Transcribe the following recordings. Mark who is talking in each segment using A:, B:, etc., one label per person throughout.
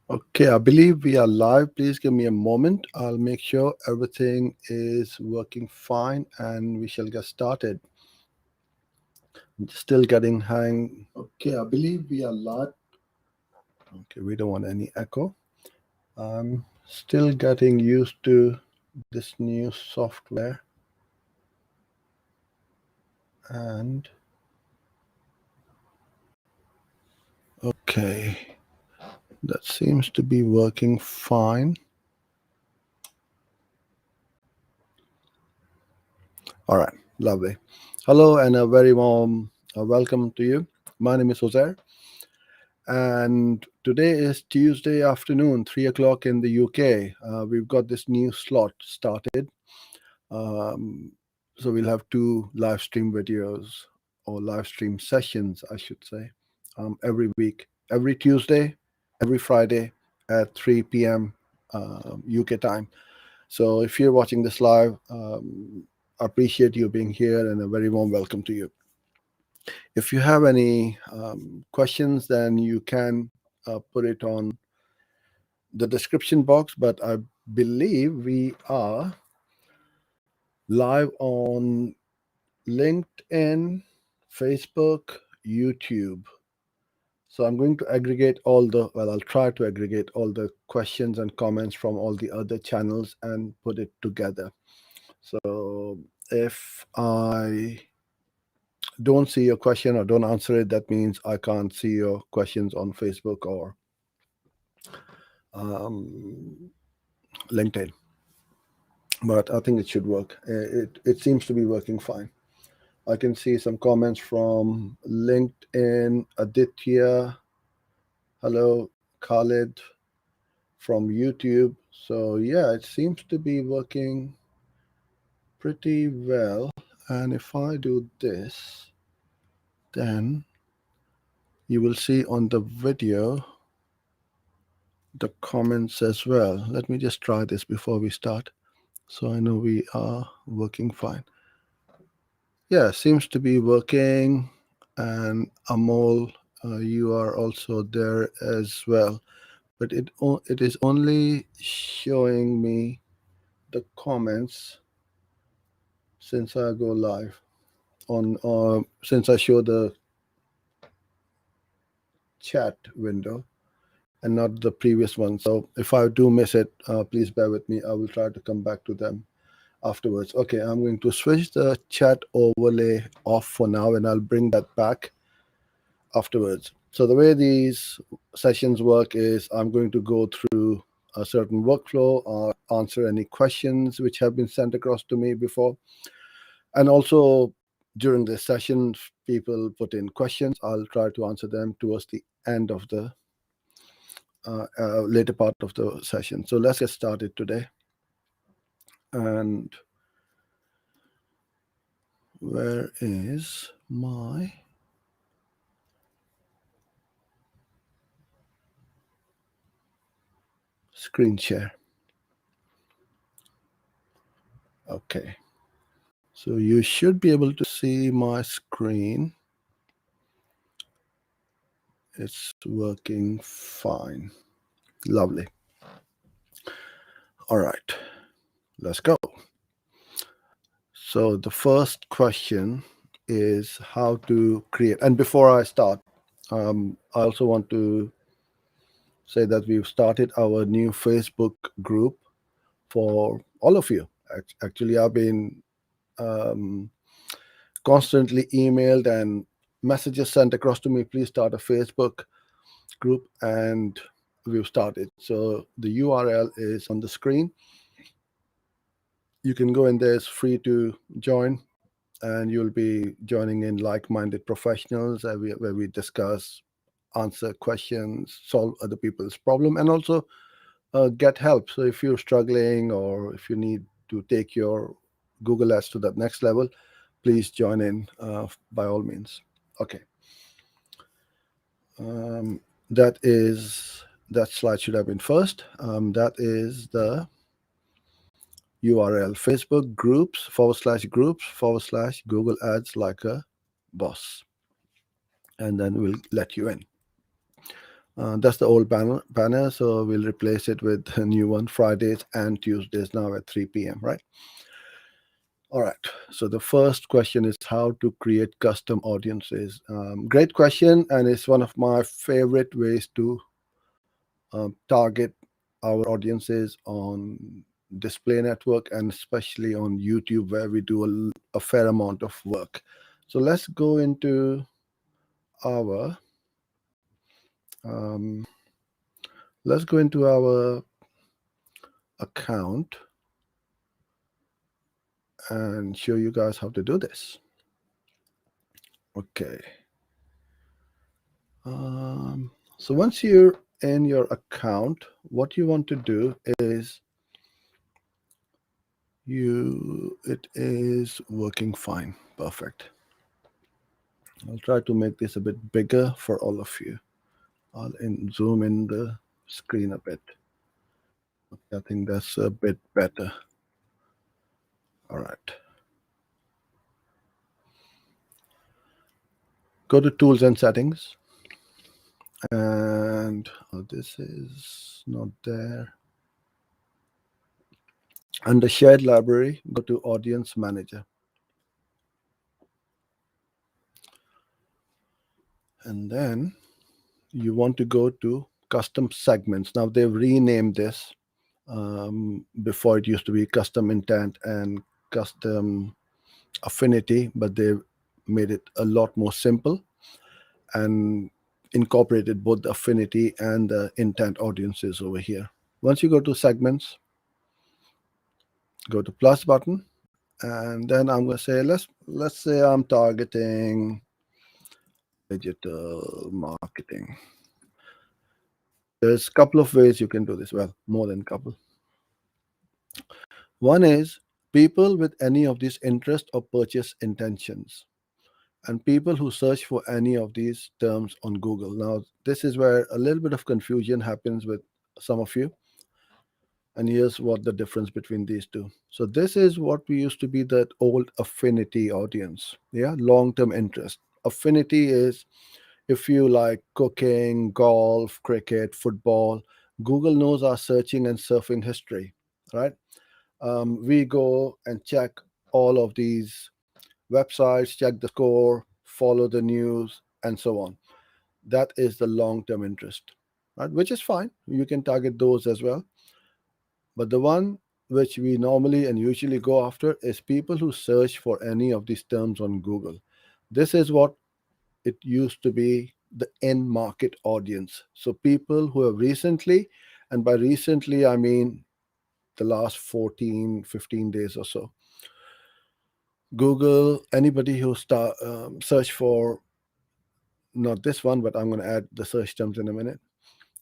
A: Okay, I believe we are live. Please give me a moment. I'll make sure everything is working fine and we shall get started. Still getting hang. Okay, I believe we are live. Okay, we don't want any echo. I'm still getting used to this new software and okay, that seems to be working fine. All right, lovely. Hello and a very warm welcome to you. My name is Jose, and today is Tuesday afternoon, 3 o'clock in the UK. We've got this new slot started. Um, so we'll have two live stream videos or live stream sessions, I should say, every week, every Tuesday, every Friday at 3 p.m. UK time. So if you're watching this live, I appreciate you being here and a very warm welcome to you. If you have any questions, then you can put it on the description box. But I believe we are live on LinkedIn, Facebook, YouTube. So I'm going to aggregate I'll try to aggregate all the questions and comments from all the other channels and put it together. So if I don't see your question or don't answer it, that means I can't see your questions on Facebook or LinkedIn. But I think it should work. It seems to be working fine. I can see some comments from LinkedIn, Aditya, hello, Khalid from YouTube. So yeah, it seems to be working pretty well. And if I do this, then you will see on the video the comments as well. Let me just try this before we start so I know we are working fine. Yeah, seems to be working. And Amol, you are also there as well. But it is only showing me the comments since I go live on since I show the chat window and not the previous one. So if I do miss it, please bear with me. I will try to come back to them afterwards. Okay, I'm going to switch the chat overlay off for now and I'll bring that back afterwards. So the way these sessions work is I'm going to go through a certain workflow or answer any questions which have been sent across to me before. And also during the session, people put in questions. I'll try to answer them towards the end of the later part of the session. So let's get started today. And where is my screen share? Okay. So you should be able to see my screen. It's working fine. Lovely. All right. Let's go. So the first question is how to create. And before I start, I also want to say that we've started our new Facebook group for all of you. Actually, I've been constantly emailed and messages sent across to me. Please start a Facebook group, and we've started. So the URL is on the screen. You can go in there, it's free to join, and you'll be joining in like-minded professionals where we discuss, answer questions, solve other people's problem, and also get help. So if you're struggling or if you need to take your Google Ads to that next level, please join in by all means. Okay. That slide should have been first. That is the URL, Facebook groups/Google Ads like a boss. And then we'll let you in. That's the old banner, so we'll replace it with a new one, Fridays and Tuesdays now at 3 p.m., right? All right. So the first question is how to create custom audiences. Great question, and it's one of my favorite ways to target our audiences on display network and especially on YouTube, where we do a fair amount of work. So our um, let's go into our account and show you guys how to do this. Okay. So once you're in your account, what you want to do is it is working fine. Perfect. I'll try to make this a bit bigger for all of you. Zoom in the screen a bit. I think that's a bit better. All right. Go to tools and settings. And this is not there. Under shared library, go to audience manager. And then you want to go to custom segments. Now they've renamed this. Before it used to be custom intent and custom affinity, but they've made it a lot more simple and incorporated both the affinity and the intent audiences over here. Once you go to segments, go to plus button, and then I'm going to say let's say I'm targeting digital marketing. There's a couple of ways you can do this. Well, more than a couple. One is people with any of these interest or purchase intentions, and people who search for any of these terms on Google. Now, this is where a little bit of confusion happens with some of you. And here's what the difference between these two. So, this is what we used to be that old affinity audience. Yeah, long term interest. Affinity is if you like cooking, golf, cricket, football, Google knows our searching and surfing history, right? We go and check all of these websites, check the score, follow the news, and so on. That is the long term interest, right? Which is fine. You can target those as well. But the one which we normally and usually go after is people who search for any of these terms on Google. This is what it used to be the end market audience. So people who have recently, and by recently, I mean the last 14, 15 days or so, Google, anybody who search for not this one, but I'm going to add the search terms in a minute.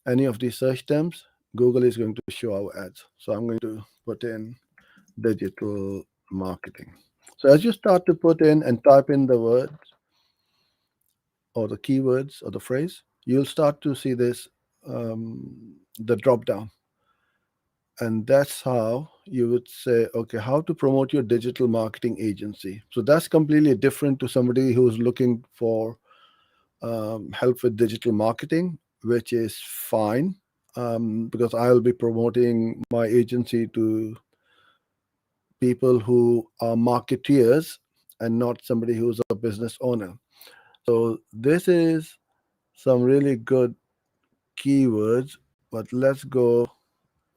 A: Any of these search terms, Google is going to show our ads. So I'm going to put in digital marketing. So as you start to put in and type in the words or the keywords or the phrase, you'll start to see this the drop down. And that's how you would say, okay, how to promote your digital marketing agency. So that's completely different to somebody who's looking for help with digital marketing, which is fine because I'll be promoting my agency to people who are marketeers and not somebody who's a business owner. So this is some really good keywords, but let's go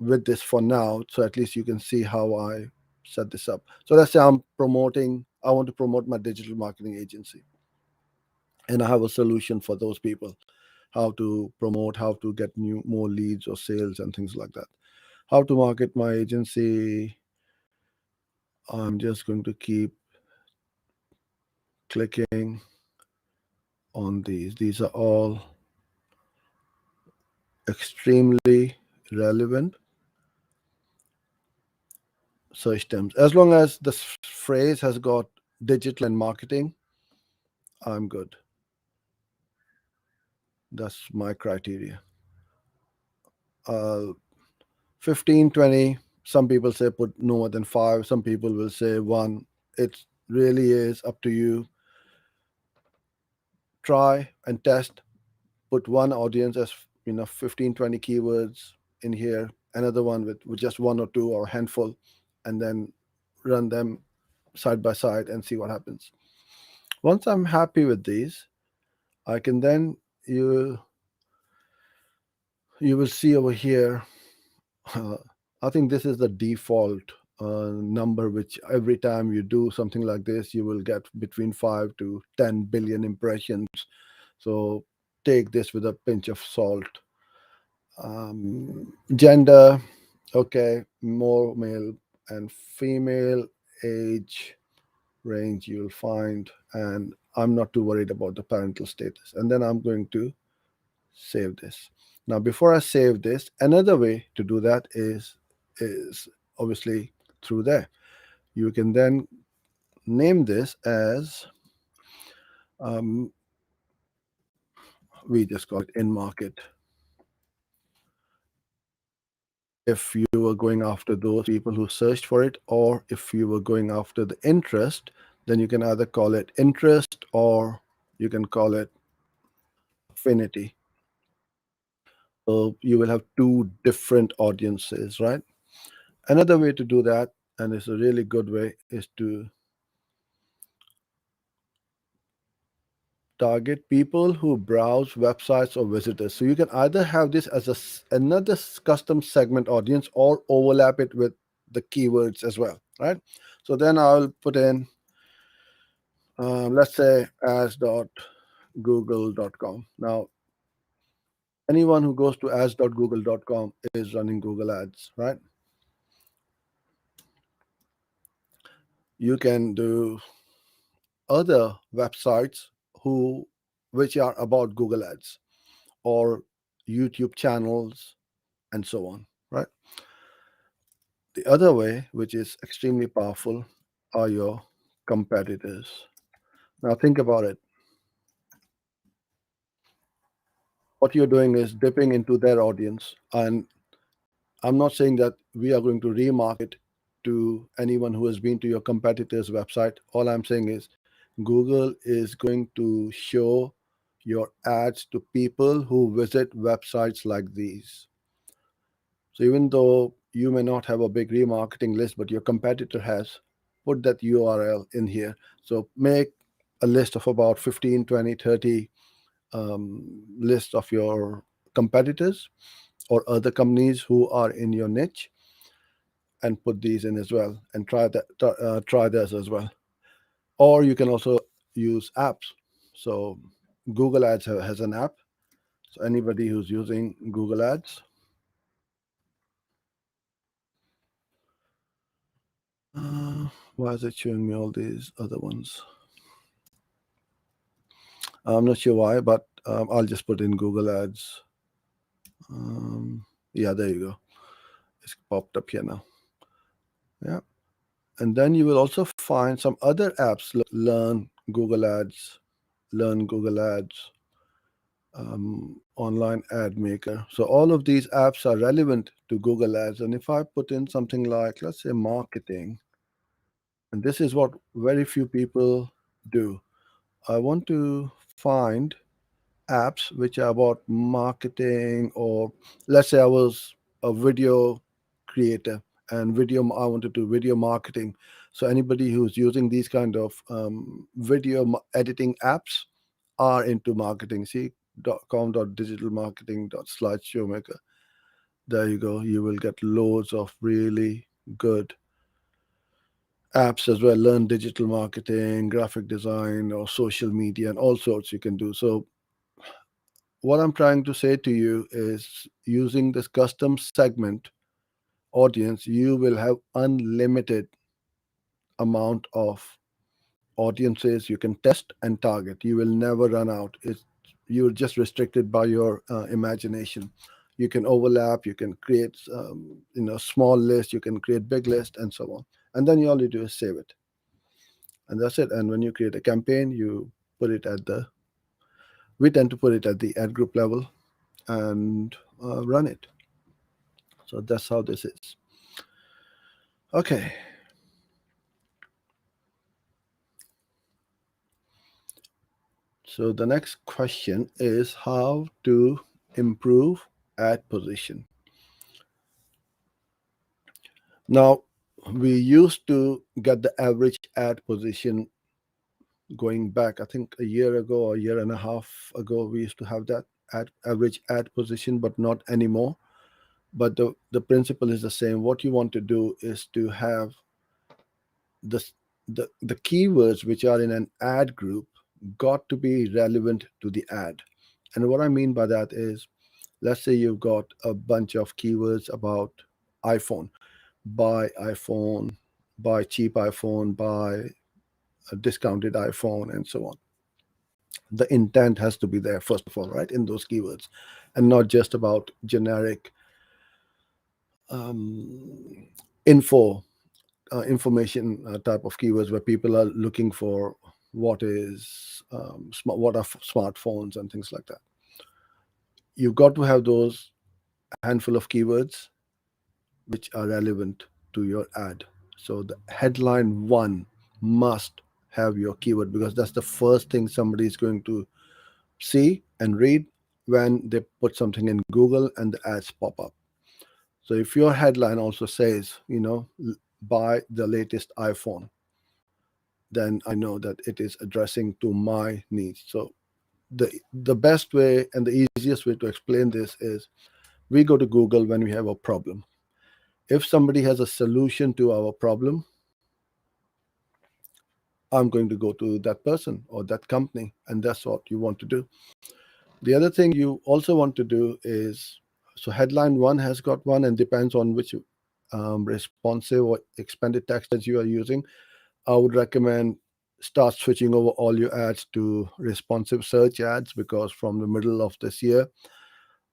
A: with this for now. So at least you can see how I set this up. So let's say I want to promote my digital marketing agency and I have a solution for those people, how to promote, how to get more leads or sales and things like that. How to market my agency. I'm just going to keep clicking on these. These are all extremely relevant search terms. As long as this phrase has got digital and marketing, I'm good. That's my criteria. Uh, 15, 20. Some people say put no more than five. Some people will say one. It really is up to you. Try and test. Put one audience as 15, 20 keywords in here, another one with just one or two or handful, and then run them side by side and see what happens. Once I'm happy with these, I can then you will see over here. uh, I think this is the default number, which every time you do something like this, you will get between 5 to 10 billion impressions. So take this with a pinch of salt. Gender, okay, more male and female, age range you'll find, and I'm not too worried about the parental status. And then I'm going to save this. Now, before I save this, another way to do that is obviously through there. You can then name this as um, we just call it in market. If you were going after those people who searched for it, or if you were going after the interest, then you can either call it interest or you can call it affinity. So you will have two different audiences, right? Another way to do that, and it's a really good way, is to target people who browse websites or visitors. So you can either have this as another custom segment audience or overlap it with the keywords as well, right? So then I'll put in, let's say, ads.google.com. Now, anyone who goes to ads.google.com is running Google Ads, right? You can do other websites which are about Google Ads or YouTube channels and so on, right? The other way, which is extremely powerful, are your competitors. Now think about it. What you're doing is dipping into their audience, and I'm not saying that we are going to remarket to anyone who has been to your competitor's website. All I'm saying is Google is going to show your ads to people who visit websites like these. So even though you may not have a big remarketing list, but your competitor has, put that URL in here. So make a list of about 15, 20, 30 list of your competitors or other companies who are in your niche, and put these in as well, and try this as well. Or you can also use apps. So Google Ads has an app. So anybody who's using Google Ads, why is it showing me all these other ones? I'm not sure why, but I'll just put in Google Ads. Yeah, there you go. It's popped up here now. Yeah. And then you will also find some other apps, Learn Google Ads, Learn Google Ads, Online Ad Maker. So all of these apps are relevant to Google Ads. And if I put in something like, let's say, marketing, and this is what very few people do, I want to find apps which are about marketing, or let's say I was a video creator and I wanted to do video marketing. So anybody who's using these kind of video editing apps are into marketing. See, com.digitalmarketing.slideshowmaker. There you go. You will get loads of really good apps as well. Learn digital marketing, graphic design, or social media, and all sorts you can do. So what I'm trying to say to you is, using this custom segment audience, you will have unlimited amount of audiences you can test and target. You will never run out. You're just restricted by your imagination. You can overlap, you can create small list, you can create big list, and so on. And then you all you do is save it, and that's it. And when you create a campaign, you put it at the we tend to put it at the ad group level and run it. So that's how this is. Okay. So the next question is how to improve ad position. Now, we used to get the average ad position going back, I think a year ago or a year and a half ago, we used to have that average ad position, but not anymore. But the principle is the same. What you want to do is to have the, the keywords which are in an ad group got to be relevant to the ad. And what I mean by that is, let's say you've got a bunch of keywords about iPhone, buy iPhone, buy cheap iPhone, buy a discounted iPhone, and so on. The intent has to be there, first of all, right, in those keywords, and not just about generic um, info information type of keywords where people are looking for what is what are smartphones and things like that. You've got to have those handful of keywords which are relevant to your ad. So the headline one must have your keyword, because that's the first thing somebody is going to see and read when they put something in Google and the ads pop up. So if your headline also says, buy the latest iPhone, then I know that it is addressing to my needs. So the best way and the easiest way to explain this is, we go to Google when we have a problem. If somebody has a solution to our problem, I'm going to go to that person or that company, and that's what you want to do. The other thing you also want to do is, so headline one has got one, and depends on which responsive or expanded text that you are using. I would recommend start switching over all your ads to responsive search ads, because from the middle of this year,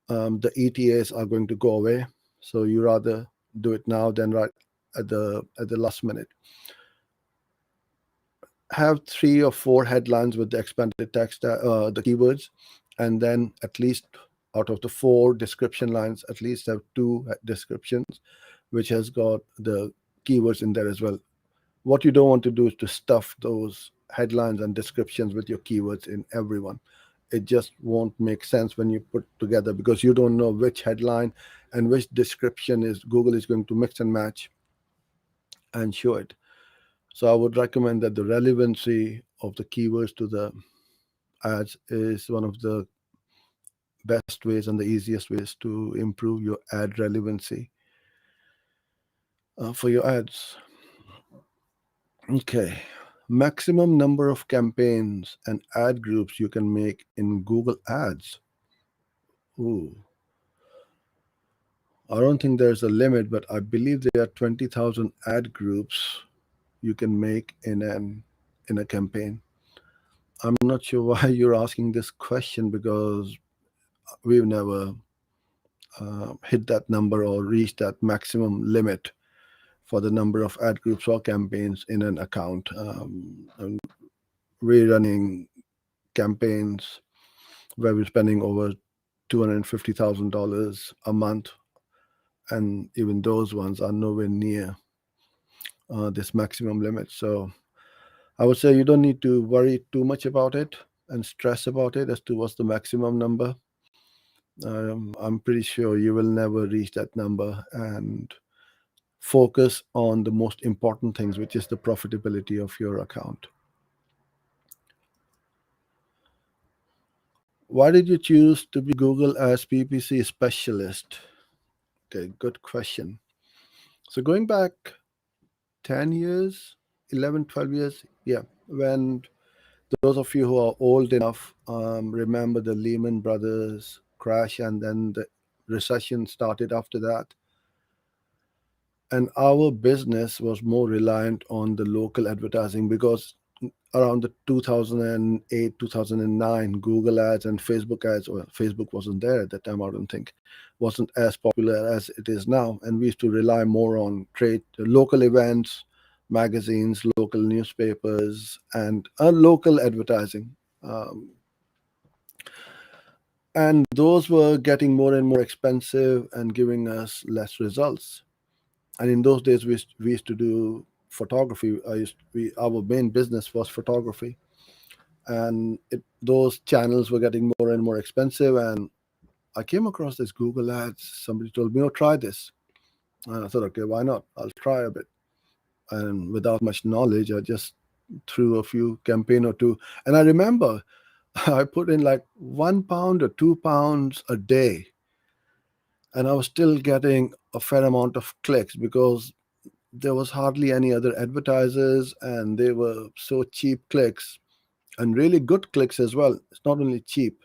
A: the ETAs are going to go away. So you rather do it now than right at the last minute. Have 3 or 4 headlines with the expanded text, the keywords, and then at least out of the 4 description lines, at least have 2 descriptions which has got the keywords in there as well. What you don't want to do is to stuff those headlines and descriptions with your keywords in everyone. It just won't make sense when you put together, because you don't know which headline and which description is Google is going to mix and match and show it. So I would recommend that the relevancy of the keywords to the ads is one of the best ways and the easiest ways to improve your ad relevancy for your ads. Okay. Maximum number of campaigns and ad groups you can make in Google Ads. Ooh, I don't think there's a limit, but I believe there are 20,000 ad groups you can make in a campaign. I'm not sure why you're asking this question, because we've never hit that number or reached that maximum limit for the number of ad groups or campaigns in an account. And we're running campaigns where we're spending over $250,000 a month, and even those ones are nowhere near this maximum limit. So I would say you don't need to worry too much about it and stress about it as to what's the maximum number. I'm pretty sure you will never reach that number, and focus on the most important things, which is the profitability of your account. Why did you choose to be Google as PPC specialist? Okay, good question. So going back 10 years, 11, 12 years, yeah, when those of you who are old enough remember the Lehman Brothers crash, and then the recession started after that. And our business was more reliant on the local advertising, because around the 2008 2009, Google ads and Facebook ads, well, Facebook wasn't there at that time, I don't think, wasn't as popular as it is now, and we used to rely more on trade local events, magazines, local newspapers, and local advertising. And those were getting more and more expensive and giving us less results. And in those days, we used to do photography. Our main business was photography, and those channels were getting more and more expensive, and I came across this Google Ads. Somebody told me, "Oh, try this," and I thought, "Okay, why not? I'll try a bit." And without much knowledge, I just threw a few campaign or two. And I remember I put in like £1 or £2 a day, and I was still getting a fair amount of clicks because there was hardly any other advertisers, and they were so cheap clicks and really good clicks as well. It's not only cheap,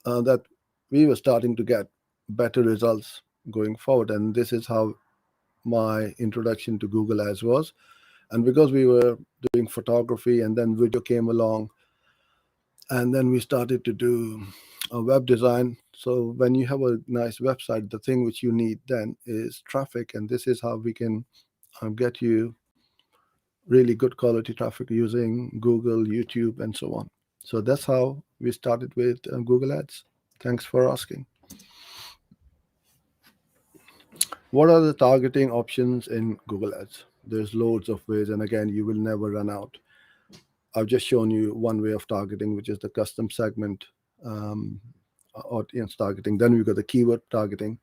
A: that we were starting to get better results going forward. And this is how my introduction to Google Ads was. And because we were doing photography and then video came along, and then we started to do a web design. So when you have a nice website, the thing which you need then is traffic, and this is how we can get you really good quality traffic using Google, YouTube, and so on. So that's how we started with Google Ads. Thanks for asking. What are the targeting options in Google Ads? There's loads of ways, and again, you will never run out. I've just shown you one way of targeting, which is the custom segment um, audience targeting. Then we've got the keyword targeting.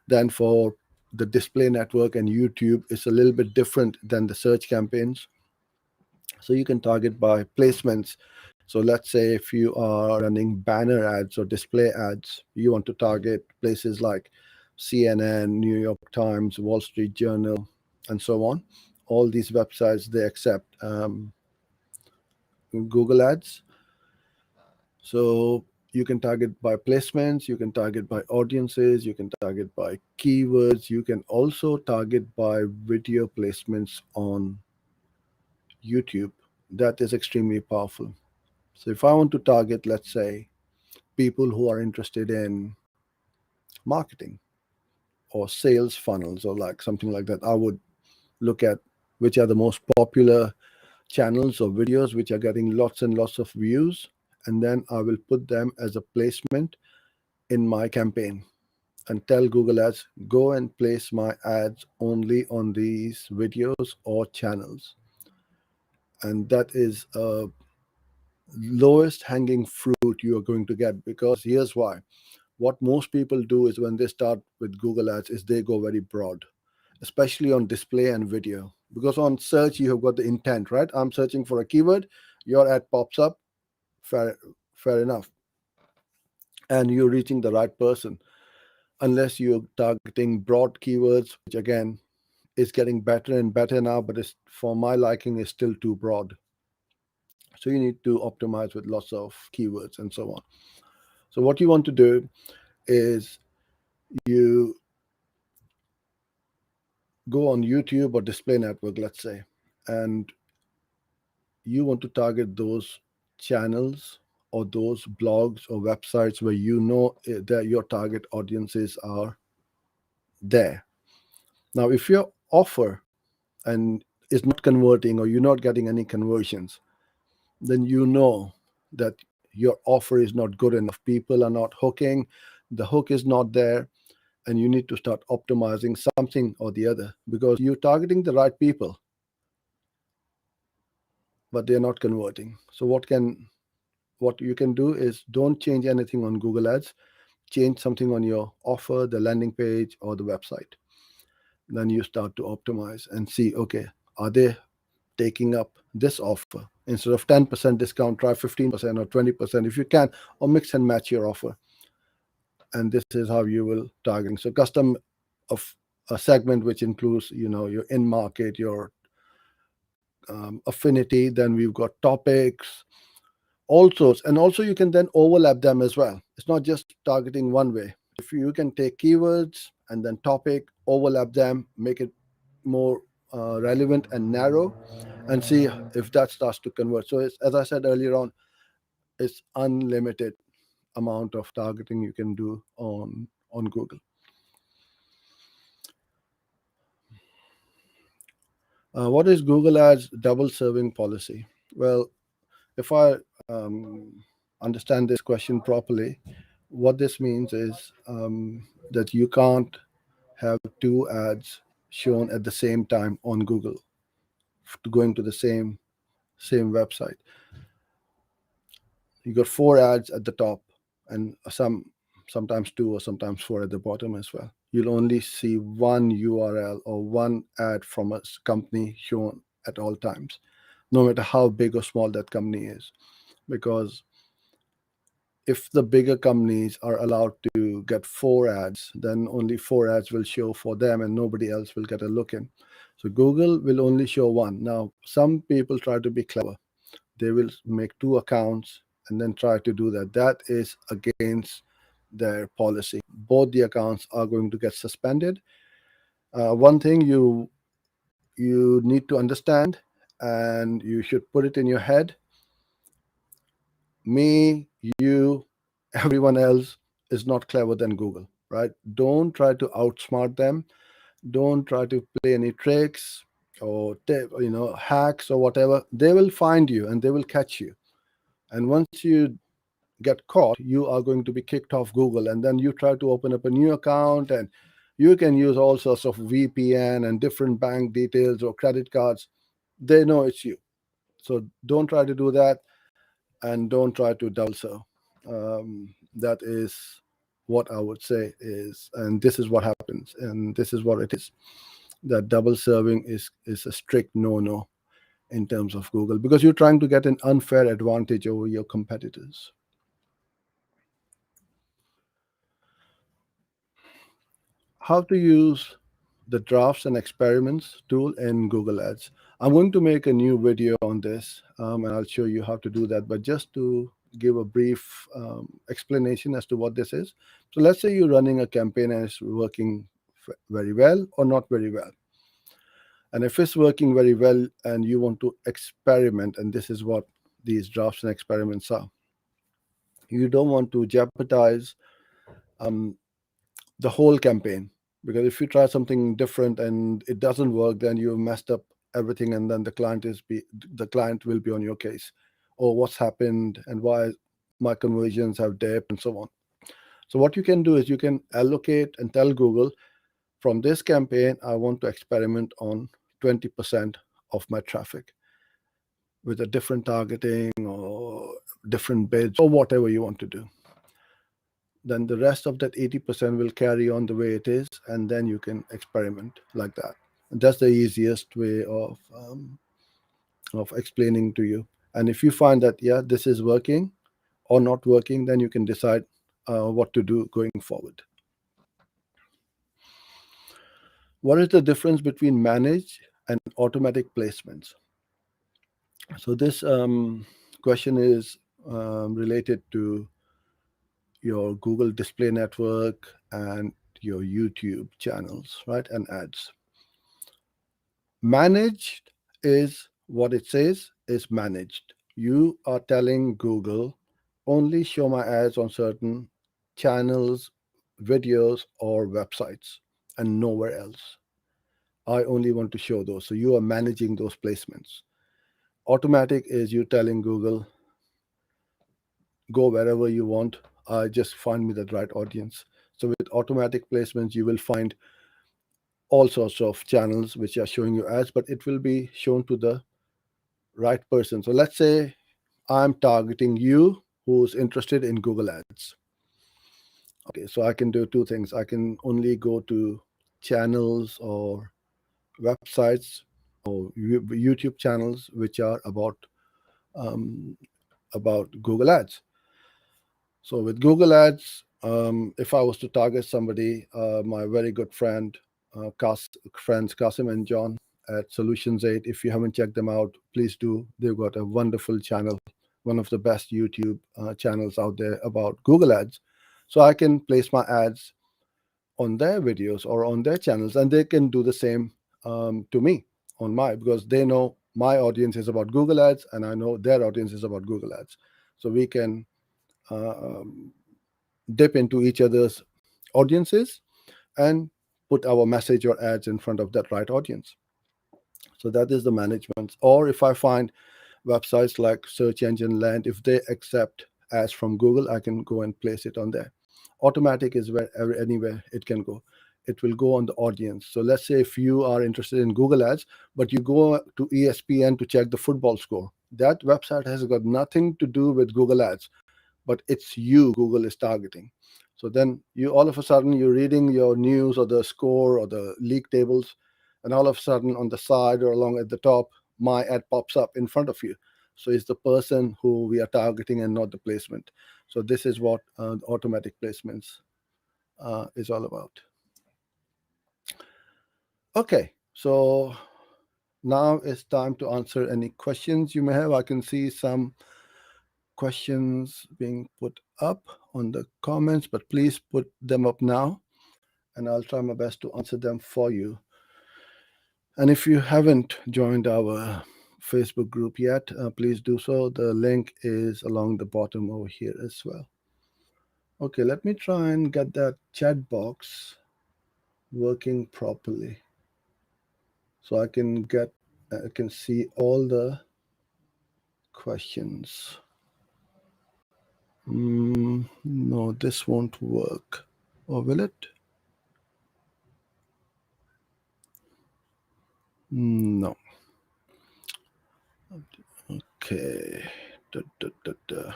A: Then for the display network and YouTube, it's a little bit different than the search campaigns. So you can target by placements. So let's say if you are running banner ads or display ads, you want to target places like CNN, New York Times, Wall Street Journal, and so on. All these websites, they accept Google Ads. So you can target by placements, you can target by audiences, you can target by keywords, you can also target by video placements on YouTube. That is extremely powerful. So if I want to target, let's say, people who are interested in marketing or sales funnels or like something like that, I would look at which are the most popular channels or videos which are getting lots and lots of views, and then I will put them as a placement in my campaign and tell Google Ads, go and place my ads only on these videos or channels. And that is lowest hanging fruit you are going to get, because here's why. What most people do is when they start with Google Ads is they go very broad, especially on display and video. Because on search you have got the intent, right? I'm searching for a keyword, your ad pops up, fair enough, and you're reaching the right person. Unless you're targeting broad keywords, which again is getting better and better now, but it's, for my liking, is still too broad. So you need to optimize with lots of keywords and so on. So what you want to do is you go on YouTube or display network, let's say, and you want to target those channels or those blogs or websites where you know that your target audiences are there. Now, if your offer and is not converting or you're not getting any conversions, then you know that your offer is not good enough. People are not hooking, the hook is not there, and you need to start optimizing something or the other, because you're targeting the right people, but they're not converting. So what you can do is don't change anything on Google Ads, change something on your offer, the landing page, or the website. Then you start to optimize and see, okay, are they taking up this offer? Instead of 10% discount, try 15% or 20% if you can, or mix and match your offer. And this is how you will targeting. So custom of a segment which includes, your in market, your affinity. Then we've got topics, all sorts, and also you can then overlap them as well. It's not just targeting one way. If you can take keywords and then topic, overlap them, make it more relevant and narrow, and see if that starts to convert. So it's, as I said earlier on, it's unlimited amount of targeting you can do on Google. What is Google Ads double serving policy? Well, if I understand this question properly, what this means is that you can't have two ads shown at the same time on Google going to the same website. You got four ads at the top and sometimes two, or sometimes four at the bottom as well. You'll only see one URL or one ad from a company shown at all times, no matter how big or small that company is. Because if the bigger companies are allowed to get four ads, then only four ads will show for them and nobody else will get a look in. So Google will only show one. Now, some people try to be clever. They will make two accounts and then try to do that. That is against their policy. Both the accounts are going to get suspended. One thing you need to understand, and you should put it in your head: me, you, everyone else is not clever than Google, right? Don't try to outsmart them. Don't try to play any tricks or hacks or whatever. They will find you and they will catch you. And once you get caught, you are going to be kicked off Google. And then you try to open up a new account, and you can use all sorts of VPN and different bank details or credit cards. They know it's you. So don't try to do that, and don't try to double serve. That is what I would say is, and this is what happens, and this is what it is. That double serving is a strict no in terms of Google, because you're trying to get an unfair advantage over your competitors. How to use the drafts and experiments tool in Google Ads. I'm going to make a new video on this, and I'll show you how to do that. But just to give a brief explanation as to what this is. So let's say you're running a campaign and it's working very well or not very well. And if it's working very well and you want to experiment, and this is what these drafts and experiments are, you don't want to jeopardize um, the whole campaign, because if you try something different and it doesn't work, then you've messed up everything, and then the client will be on your case, or what's happened and why my conversions have dipped and so on. So what you can do is you can allocate and tell Google, from this campaign I want to experiment on 20% of my traffic with a different targeting or different bids or whatever you want to do. Then the rest of that 80% will carry on the way it is, and then you can experiment like that. And that's the easiest way of explaining to you. And if you find that, yeah, this is working or not working, then you can decide what to do going forward. What is the difference between managed and automatic placements? So this question is related to your Google Display Network and your YouTube channels, right? And ads. Managed is what it says is managed. You are telling Google, only show my ads on certain channels, videos, or websites, and nowhere else. I only want to show those. So you are managing those placements. Automatic is you telling Google, go wherever you want. Just find me the right audience. So with automatic placements, you will find all sorts of channels which are showing you ads, but it will be shown to the right person. So let's say I'm targeting you who's interested in Google Ads. Okay, so I can do two things. I can only go to channels or websites or YouTube channels which are um, about Google Ads. So with Google Ads, if I was to target somebody, my very good friends Kasim and John at Solutions 8, if you haven't checked them out, please do. They've got a wonderful channel, one of the best YouTube channels out there about Google Ads. So I can place my ads on their videos or on their channels, and they can do the same to me on because they know my audience is about Google Ads, and I know their audience is about Google Ads. So we can dip into each other's audiences and put our message or ads in front of that right audience. So that is the management. Or if I find websites like Search Engine Land, if they accept ads from Google, I can go and place it on there. Automatic is anywhere it can go. It will go on the audience. So let's say if you are interested in Google Ads, but you go to ESPN to check the football score, that website has got nothing to do with Google Ads, but it's you Google is targeting. So then you all of a sudden you're reading your news or the score or the league tables, and all of a sudden on the side or along at the top, my ad pops up in front of you. So it's the person who we are targeting and not the placement. So this is what automatic placements is all about. Okay, so now it's time to answer any questions you may have. I can see some questions being put up on the comments, but please put them up now and I'll try my best to answer them for you. And if you haven't joined our Facebook group yet, please do so. The link is along the bottom over here as well. Okay, let me try and get that chat box working properly so I can see all the questions. No, this won't work. Or will it? No. Okay. Da, da, da, da.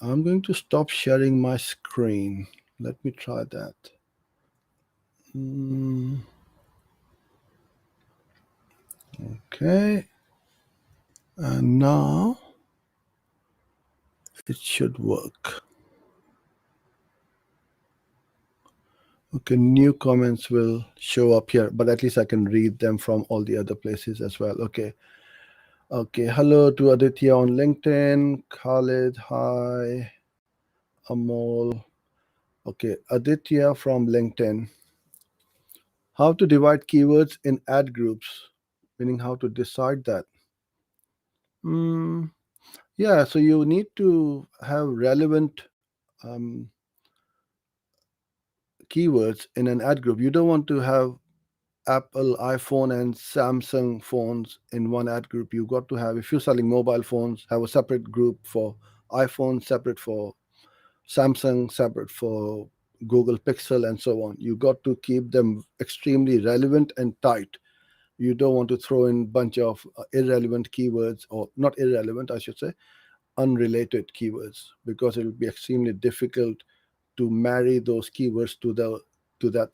A: I'm going to stop sharing my screen. Let me try that. Okay. And now it should work. Okay, new comments will show up here, but at least I can read them from all the other places as well. Okay. Okay, hello to Aditya on LinkedIn. Khalid, hi. Amol. Okay, Aditya from LinkedIn. How to divide keywords in ad groups, meaning how to decide that. Yeah, so you need to have relevant um, keywords in an ad group. You don't want to have Apple, iPhone, and Samsung phones in one ad group. You got to have, if you're selling mobile phones, have a separate group for iPhone, separate for Samsung, separate for Google Pixel, and so on. You got to keep them extremely relevant and tight. You don't want to throw in a bunch of irrelevant keywords, or not irrelevant, I should say, unrelated keywords, because it will be extremely difficult to marry those keywords to that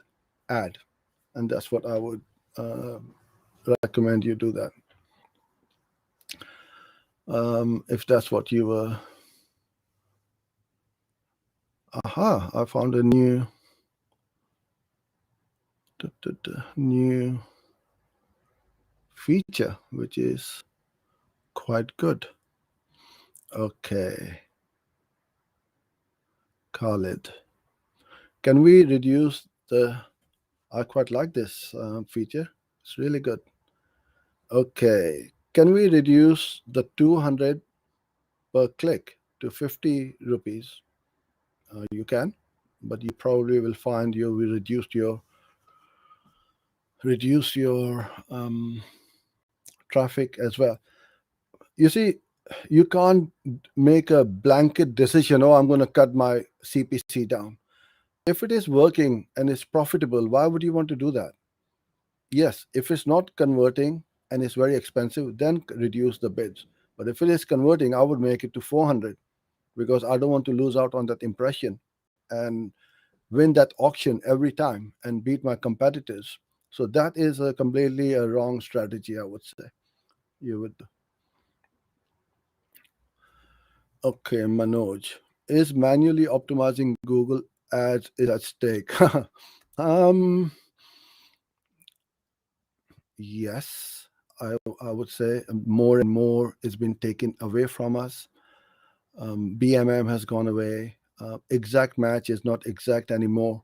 A: ad. And that's what I would uh, recommend you do that. If that's what you were. Aha! I found a new feature, which is quite good. Okay, Khalid, can we reduce the? I quite like this feature. It's really good. Okay, can we reduce the 200 per click to 50 rupees? You can, but you probably will find you will reduce your traffic as well. You see, you can't make a blanket decision. Oh, I'm going to cut my CPC down. If it is working and it's profitable, why would you want to do that? Yes, if it's not converting and it's very expensive, then reduce the bids. But if it is converting, I would make it to 400 because I don't want to lose out on that impression and win that auction every time and beat my competitors. So that is a completely a wrong strategy, I would say. You would. Okay, Manoj. Is manually optimizing Google ads is at stake? um yes, I would say more and more is been taken away from us. BMM has gone away. Exact match is not exact anymore.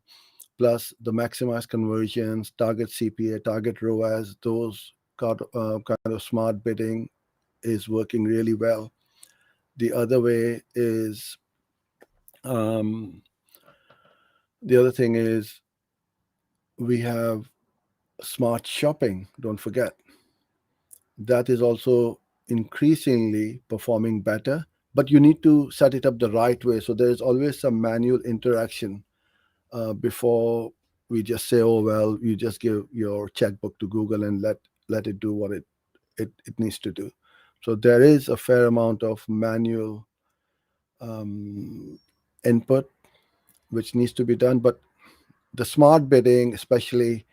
A: Plus the maximized conversions, target CPA, target ROAS, those kind of smart bidding is working really well. The other way is um, the other thing is we have smart shopping. Don't forget that is also increasingly performing better, but you need to set it up the right way. So there is always some manual interaction before we just say, oh well, you just give your checkbook to Google and let it do what it needs to do. So there is a fair amount of manual um, input which needs to be done. But the smart bidding, especially,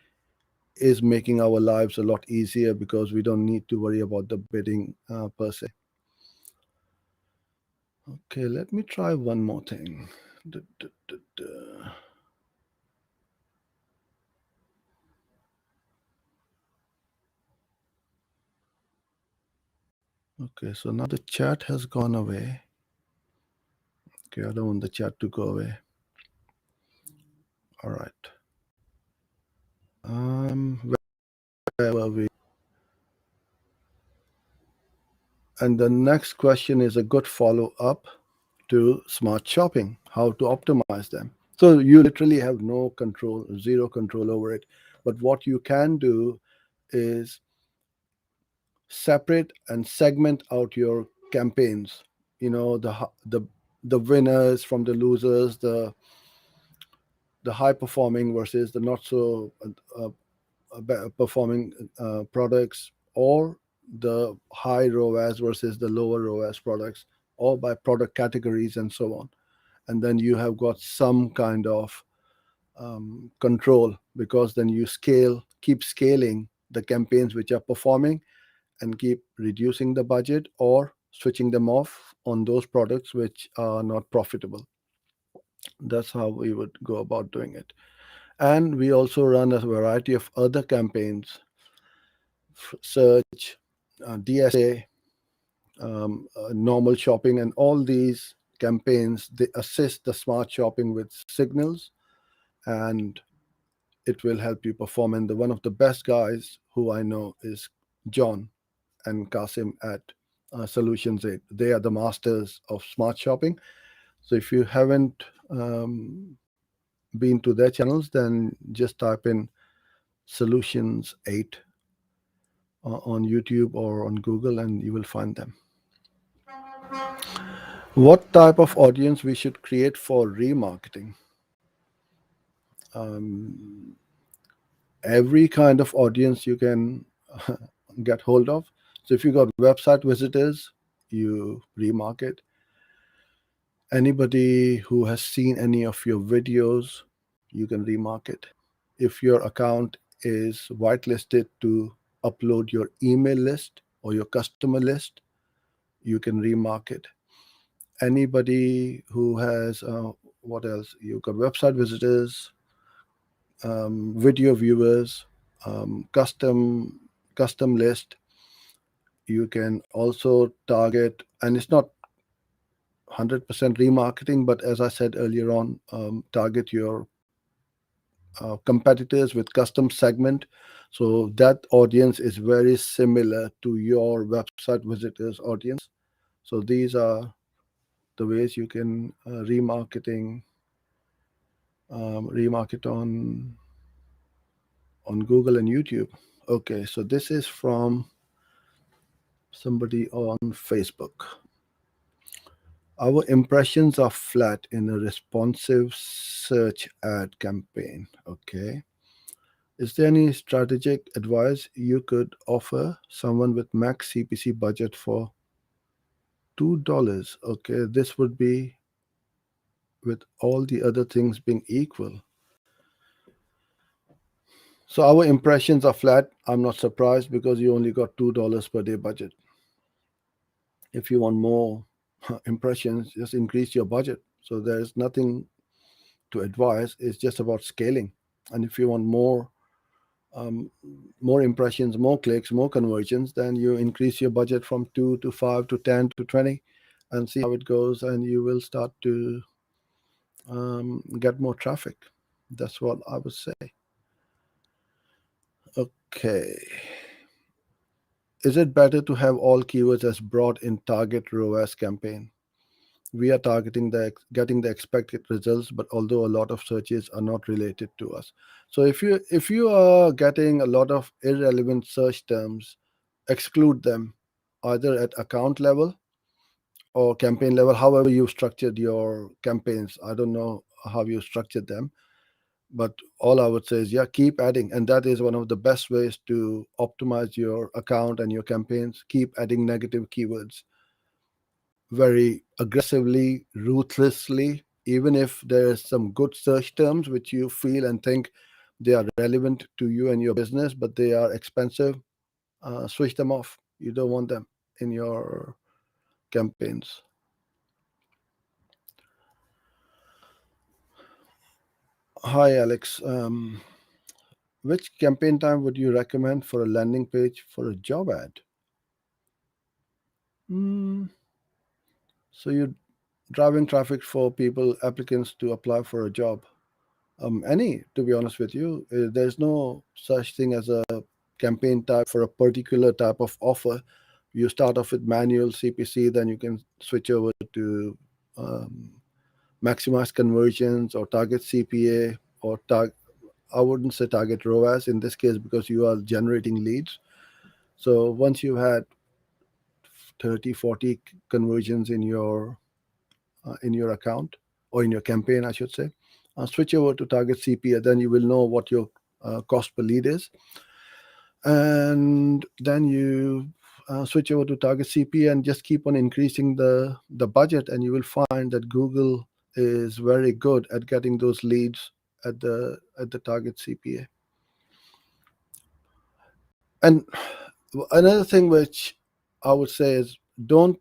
A: is making our lives a lot easier because we don't need to worry about the bidding per se. Okay, let me try one more thing. Duh, duh, duh, duh. Okay, so now the chat has gone away. Okay, I don't want the chat to go away. All right. Where were we? And the next question is a good follow up to smart shopping, how to optimize them. So you literally have no control, zero control over it. But what you can do is separate and segment out your campaigns. You know, the winners from the losers, the high performing versus the not so performing products, or the high ROAS versus the lower ROAS products, or by product categories and so on. And then you have got some kind of control, because then you keep scaling the campaigns which are performing, and keep reducing the budget or switching them off on those products which are not profitable. That's how we would go about doing it. And we also run a variety of other campaigns: search, DSA, normal shopping, and all these campaigns, they assist the smart shopping with signals, and it will help you perform. And one of the best guys who I know is John and Kasim at Solutions 8. They are the masters of smart shopping. So if you haven't been to their channels, then just type in Solutions 8 on YouTube or on Google, and you will find them. What type of audience we should create for remarketing? Um, every kind of audience you can get hold of. So if you got website visitors, you remarket. Anybody who has seen any of your videos, you can remarket. If your account is whitelisted to upload your email list or your customer list, you can remarket. Anybody who has what else? You've got website visitors, video viewers, custom list. You can also target, and it's not 100% remarketing, but as I said earlier on, target your competitors with custom segment. So that audience is very similar to your website visitors audience. So these are the ways you can remarket on Google and YouTube. Okay, so this is from somebody on Facebook. Our impressions are flat in a responsive search ad campaign. Okay. Is there any strategic advice you could offer someone with max CPC budget for $2? Okay, this would be with all the other things being equal. So our impressions are flat. I'm not surprised, because you only got $2 per day budget. If you want more impressions, just increase your budget. So there's nothing to advise. It's just about scaling. And if you want um, more impressions, more clicks, more conversions, then you increase your budget from 2 to 5 to 10 to 20, and see how it goes, and you will start to get more traffic. That's what I would say. Okay. Is it better to have all keywords as broad in target ROAS campaign? We are targeting getting the expected results, but although a lot of searches are not related to us. So if you are getting a lot of irrelevant search terms, exclude them, either at account level or campaign level, however you structured your campaigns. I don't know how you structured them, but all I would say is, yeah, keep adding. And that is one of the best ways to optimize your account and your campaigns. Keep adding negative keywords very aggressively, ruthlessly. even if there's some good search terms which you feel and think they are relevant to you and your business, but they are expensive, switch them off. You don't want them in your campaigns. Hi, Alex. Which campaign time would you recommend for a landing page for a job ad? Hmm. So you're driving traffic for people, applicants to apply for a job. Any, to be honest with you, there's no such thing as a campaign type for a particular type of offer. You start off with manual CPC, then you can switch over to um, maximize conversions or target CPA or I wouldn't say target ROAS in this case because you are generating leads. So once you had 30, 40 conversions in your account or in your campaign, I should say, switch over to target CPA. Then you will know what your cost per lead is, and then you switch over to target CPA and just keep on increasing the budget, and you will find that Google is very good at getting those leads at the target CPA. And another thing which I would say is don't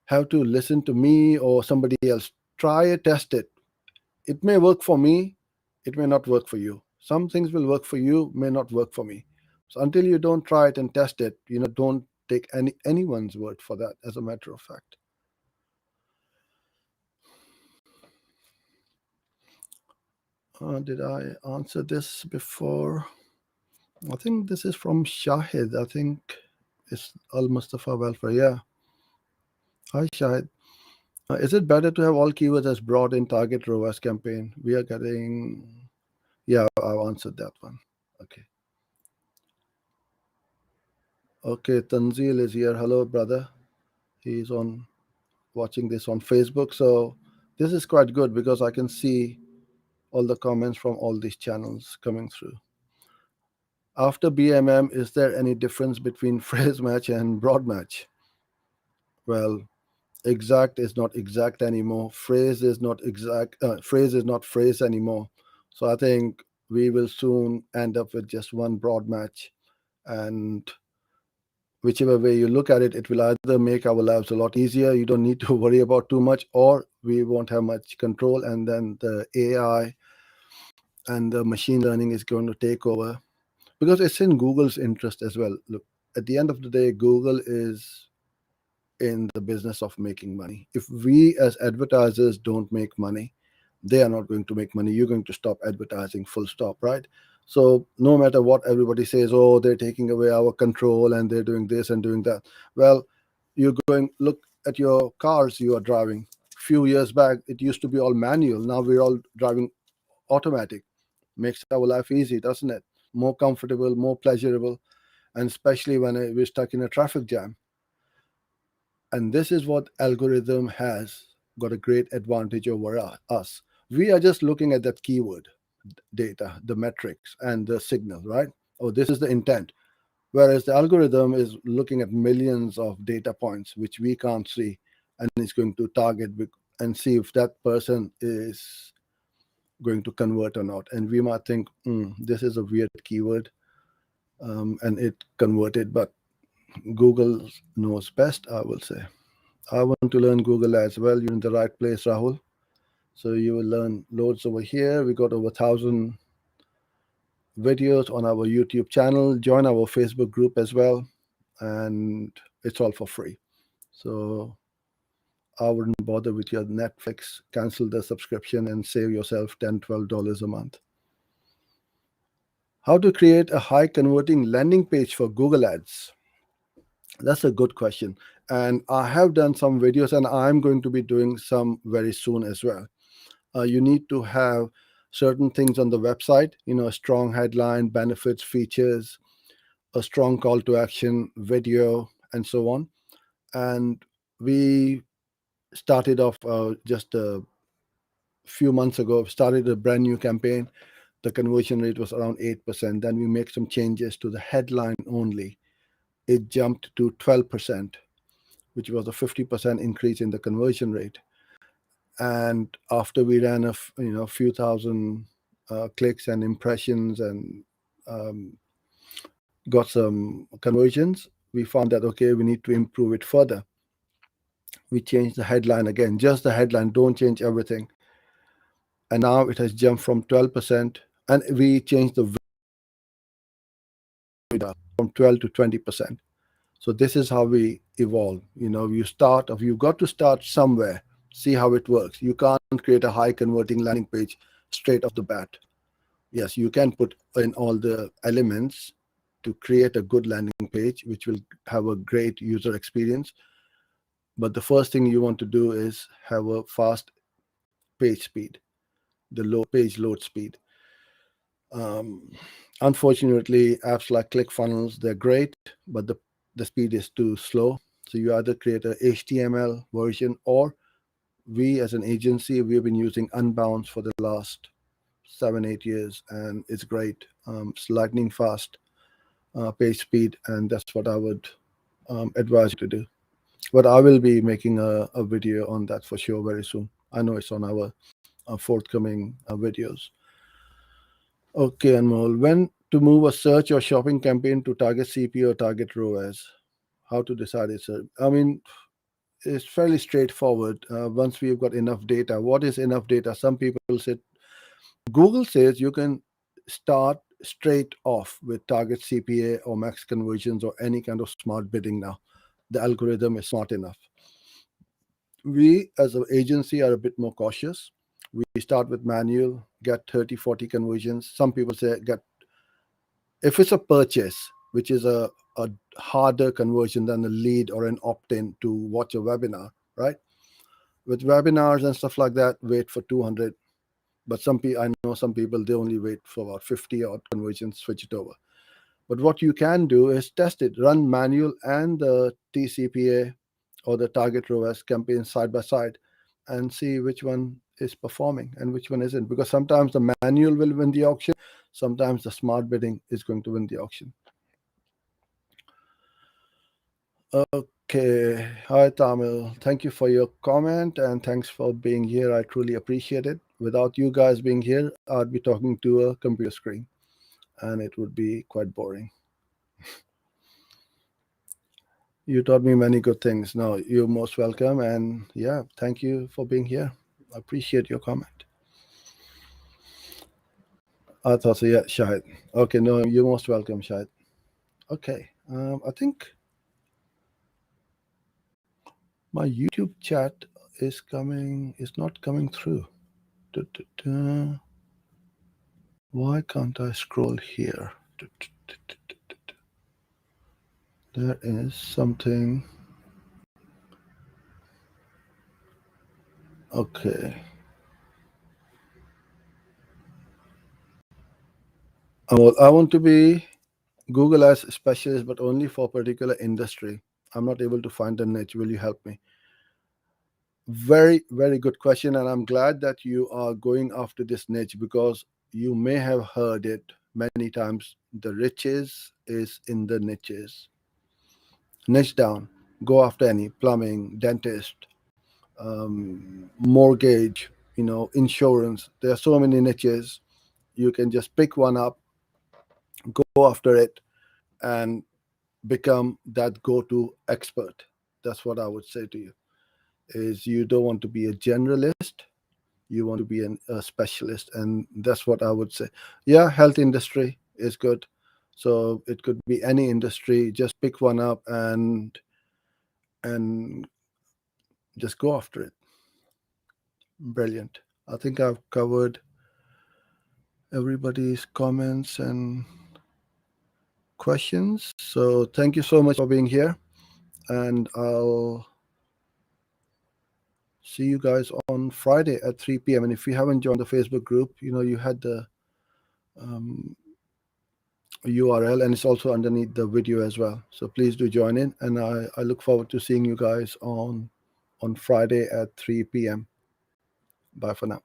A: have to listen to me or somebody else. Try it, test it. It may work for me, it may not work for you. Some things will work for you, may not work for me. So until you don't try it and test it, don't take anyone's word for that, as a matter of fact. Did I answer this before? I think this is from Shahid. I think it's Al Mustafa Welfare. Yeah. Hi, Shahid. Is it better to have all keywords as broad in target ROAS campaign? We are getting. Yeah, I've answered that one. Okay. Okay, Tanzil is here. Hello, brother. He's on watching this on Facebook. So this is quite good because I can see all the comments from all these channels coming through. After BMM, is there any difference between phrase match and broad match? Well, exact is not exact anymore. Phrase is not exact. Phrase is not phrase anymore. So I think we will soon end up with just one broad match, and whichever way you look at it, it will either make our lives a lot easier. You don't need to worry about too much, or we won't have much control, and then the AI and the machine learning is going to take over because it's in Google's interest as well. Look, at the end of the day, Google is in the business of making money. If we as advertisers don't make money, they are not going to make money. You're going to stop advertising, full stop, right? So no matter what everybody says, oh, they're taking away our control and they're doing this and doing that. Well, you're going, look at your cars you are driving. Few years back, it used to be all manual. Now we're all driving automatic. Makes our life easy, doesn't it? More comfortable, more pleasurable, and especially when we're stuck in a traffic jam. And this is what algorithm has got a great advantage over us. We are just looking at that keyword data, the metrics, and the signal, right? Oh, this is the intent. Whereas the algorithm is looking at millions of data points, which we can't see, and it's going to target and see if that person is going to convert or not. And we might think, this is a weird keyword, and it converted, but Google knows best, I will say. I want to learn Google as well. You're in the right place, Rahul. So you will learn loads over here. We got over 1,000 videos on our YouTube channel. Join our Facebook group as well, and it's all for free. So I wouldn't bother with your Netflix. Cancel the subscription and save yourself $10, $12 a month. How to create a high converting landing page for Google Ads? That's a good question. And I have done some videos, and I'm going to be doing some very soon as well. You need to have certain things on the website, a strong headline, benefits, features, a strong call to action, video, and so on. And we started off just a few months ago, started a brand new campaign. The conversion rate was around 8%. Then we make some changes to the headline only. It jumped to 12%, which was a 50% increase in the conversion rate. And after we ran a few thousand clicks and impressions and um, got some conversions, we found that okay, we need to improve it further. We changed the headline again, just the headline, don't change everything. And now it has jumped from 12%, and we changed the from 12 to 20%. So this is how we evolve. You've got to start somewhere, see how it works. You can't create a high converting landing page straight off the bat. Yes, you can put in all the elements to create a good landing page, which will have a great user experience. But the first thing you want to do is have a fast page speed, the low page load speed. Um, Unfortunately, apps like ClickFunnels, they're great, but the speed is too slow. So you either create a HTML version, or we as an agency, we've been using Unbounce for the last 7-8 years, and it's great. It's lightning fast page speed, and that's what I would advise you to do. But I will be making a video on that for sure very soon. I know it's on our forthcoming videos. Okay, Anmol, when to move a search or shopping campaign to target CPA or target ROAS? How to decide it, sir? I mean, it's fairly straightforward. Once we've got enough data, what is enough data? Some people say, Google says you can start straight off with target CPA or max conversions or any kind of smart bidding now. The algorithm is smart enough. We as an agency are a bit more cautious. We start with manual, get 30, 40 conversions. Some people say if it's a purchase, which is a harder conversion than a lead or an opt-in to watch a webinar, right? With webinars and stuff like that, wait for 200. But I know some people, they only wait for about 50 odd conversions, switch it over. But what you can do is test it, run manual and the TCPA or the target ROAS campaign side by side, and see which one is performing and which one isn't. Because sometimes the manual will win the auction, sometimes the smart bidding is going to win the auction. Okay. Hi, Tamil. Thank you for your comment and thanks for being here. I truly appreciate it. Without you guys being here, I'd be talking to a computer screen and it would be quite boring. You taught me many good things. No, you're most welcome. And yeah, thank you for being here. I appreciate your comment. I thought so. Yeah, Shahid. Okay, no, you're most welcome, Shahid. Okay. I think my YouTube chat is not coming through. Da, da, da. Why can't I scroll here? Da, da, da, da, da, da. There is something. Okay. I want to be Google Ads specialist, but only for a particular industry. I'm not able to find a niche. Will you help me? Very, very good question. And I'm glad that you are going after this niche because you may have heard it many times. The riches is in the niches. Niche down. Go after any plumbing, dentist, mortgage, insurance. There are so many niches. You can just pick one up, go after it, and become that go-to expert. That's what I would say to you. Is you don't want to be a generalist, you want to be a specialist, and that's what I would say. Yeah, health industry is good, so it could be any industry. Just pick one up and just go after it. Brilliant. I think I've covered everybody's comments and questions, so thank you so much for being here, and I'll see you guys on Friday at 3 p.m. And if you haven't joined the Facebook group, you had the URL, and it's also underneath the video as well. So please do join in, and I look forward to seeing you guys on Friday at 3 p.m. Bye for now.